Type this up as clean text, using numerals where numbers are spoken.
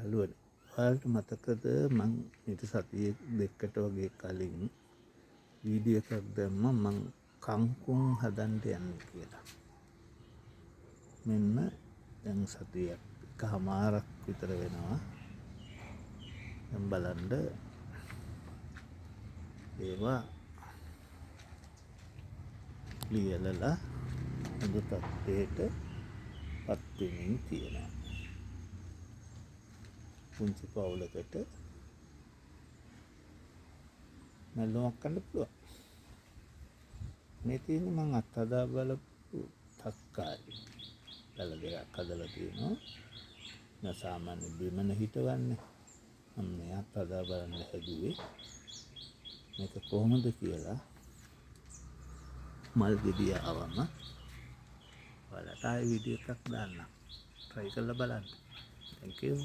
යාළුවනේ ඔයාලට මතකද මං ඊට සතිය දෙකකට වගේ කලින් වීඩියෝ එකක් දැම්මා මං කංකුම් හදන්න යන්නේ කියලා. මෙන්න දැන් සතියක් එකමාරක් විතර වෙනවා. දැන් බලන්න ඒවා ලියලලා හොඳ තත්ත්වයට පත් වෙමින් තියෙනවා. පුංචි පවුලකට මැල්ලුමක් කන්න පුළුවන්. මේ තියෙන්නේ මං අත්හදා බලපු තක්කාලි. පැල දෙකක් හදලා තියෙනවා. මම සාමාන්‍ය බිමන හිටවන්නේ. මම මේ අත්හදා බලන්න හැදුවේ මේක කොහොමද කියලා. මල් ගෙඩිය ආවම ඔයාලට ආයෙ වීඩියෝ එකක් දාන්නම්. try කරලා බලන්න. thank you.